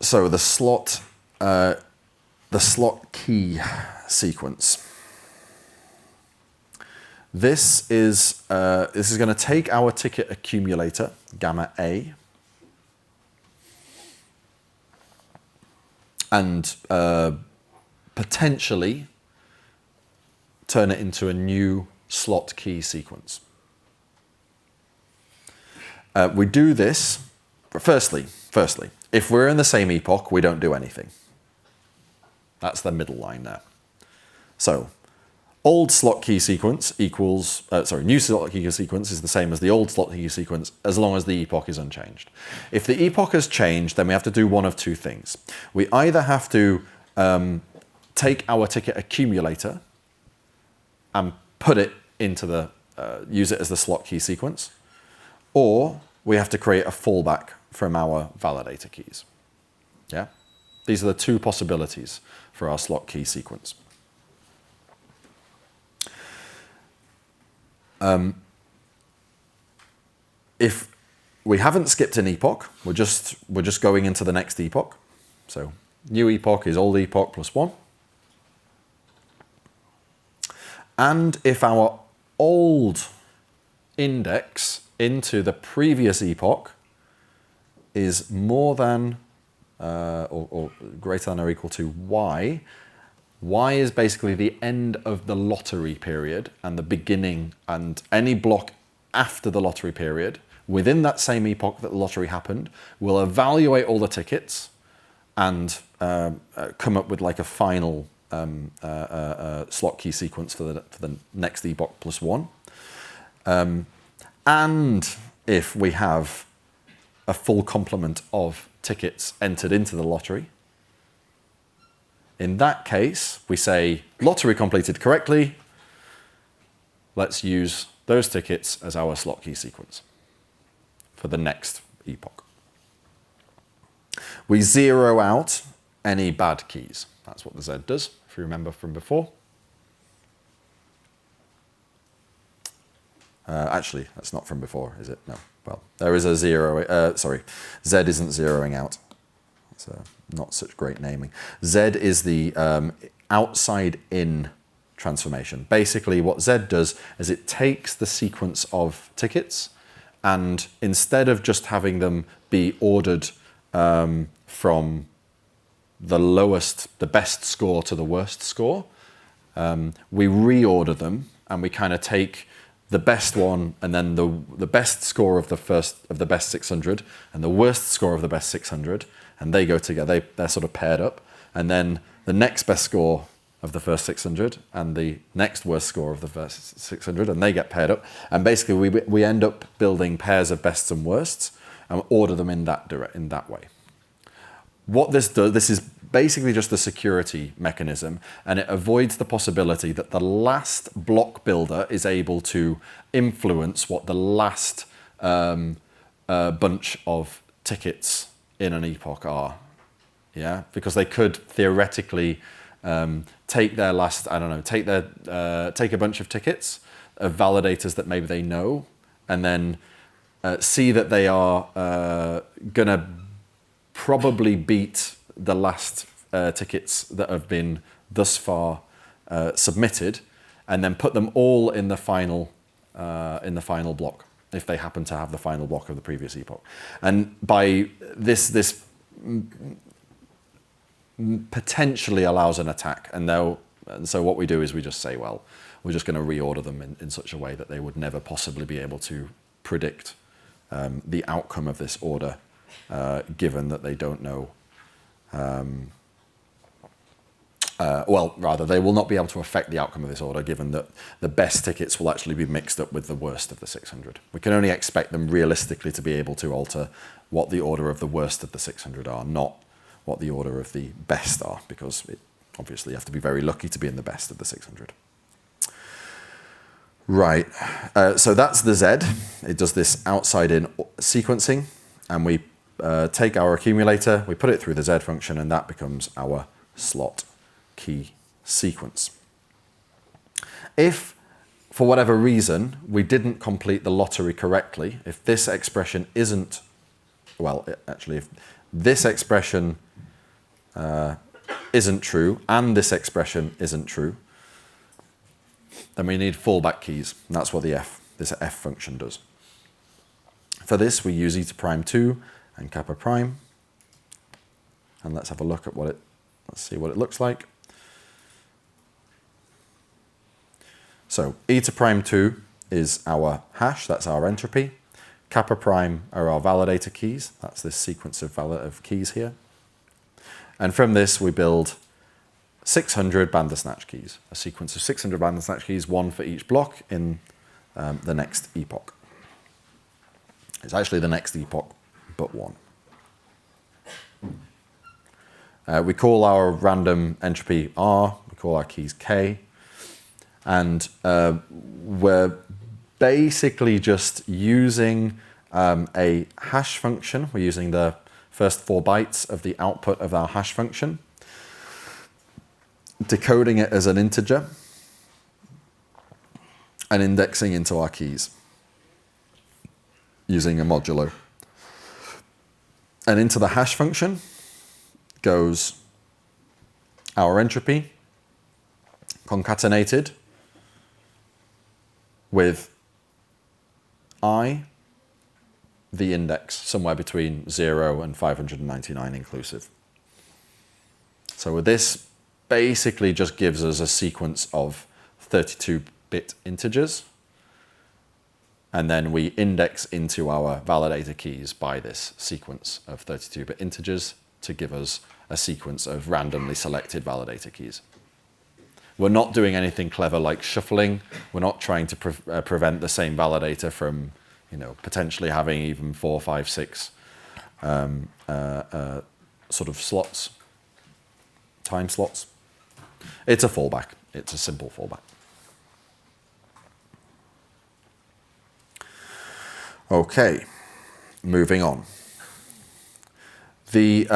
So the slot key sequence. This is going to take our ticket accumulator, gamma A, and potentially turn it into a new slot key sequence. We do this, firstly, if we're in the same epoch, we don't do anything. That's the middle line there. So, old slot key sequence equals, new slot key sequence is the same as the old slot key sequence as long as the epoch is unchanged. If the epoch has changed, then we have to do one of two things. We either have to take our ticket accumulator and put it into use it as the slot key sequence, or we have to create a fallback from our validator keys. Yeah? These are the two possibilities for our slot key sequence. If we haven't skipped an epoch, we're just going into the next epoch. So new epoch is old epoch plus 1. And if our old index into the previous epoch is more than or greater than or equal to y, y is basically the end of the lottery period and the beginning, and any block after the lottery period within that same epoch that the lottery happened will evaluate all the tickets and come up with like a final slot key sequence for the next epoch plus 1. And if we have a full complement of tickets entered into the lottery, in that case, we say lottery completed correctly. Let's use those tickets as our slot key sequence for the next epoch. We zero out any bad keys. That's what the Z does, if you remember from before. Actually, that's not from before, is it? No. Well, there is a zero. Z isn't zeroing out. It's not such great naming. Z is the outside-in transformation. Basically, what Z does is it takes the sequence of tickets, and instead of just having them be ordered from the best score to the worst score, we reorder them, and we kind of take the best one, and then the best score of the best 600, and the worst score of the best 600, and they go together. They're sort of paired up, and then the next best score of the first 600, and the next worst score of the first 600, and they get paired up. And basically, we end up building pairs of bests and worsts, and order them in that way. What this does, this is basically just a security mechanism, and it avoids the possibility that the last block builder is able to influence what the last bunch of tickets in an epoch are. Yeah, because they could theoretically take their last, take a bunch of tickets of validators that maybe they know, and then see that they are gonna probably beat the last tickets that have been thus far submitted, and then put them all in the final block if they happen to have the final block of the previous epoch. And by this potentially allows an attack. And so what we do is we just say, well, we're just going to reorder them in such a way that they would never possibly be able to predict the outcome of this order, given that they don't know. They will not be able to affect the outcome of this order, given that the best tickets will actually be mixed up with the worst of the 600. We can only expect them realistically to be able to alter what the order of the worst of the 600 are, not what the order of the best are, because obviously you have to be very lucky to be in the best of the 600. Right, so that's the Z. It does this outside-in sequencing, and we take our accumulator, we put it through the Z function, and that becomes our slot key sequence. If, for whatever reason, we didn't complete the lottery correctly, if this expression isn't, if this expression isn't true and this expression isn't true, then we need fallback keys. And that's what this f function does. For this, we use eta prime 2 and kappa prime. And let's have a look at let's see what it looks like. So eta prime 2 is our hash, that's our entropy. Kappa prime are our validator keys. That's this sequence of keys here. And from this, we build 600 Bandersnatch keys, a sequence of 600 Bandersnatch keys, one for each block in the next epoch. It's actually the next epoch, but one. We call our random entropy R, we call our keys K, and we're basically just using a hash function. We're using the first 4 bytes of the output of our hash function, decoding it as an integer, and indexing into our keys using a modulo. And into the hash function goes our entropy concatenated with I, the index, somewhere between 0 and 599 inclusive. So with this, basically just gives us a sequence of 32-bit integers, and then we index into our validator keys by this sequence of 32-bit integers to give us a sequence of randomly selected validator keys. We're not doing anything clever like shuffling. We're not trying to prevent the same validator from, potentially having even 4, 5, 6 sort of slots, time slots. It's a fallback. It's a simple fallback. Okay, moving on. The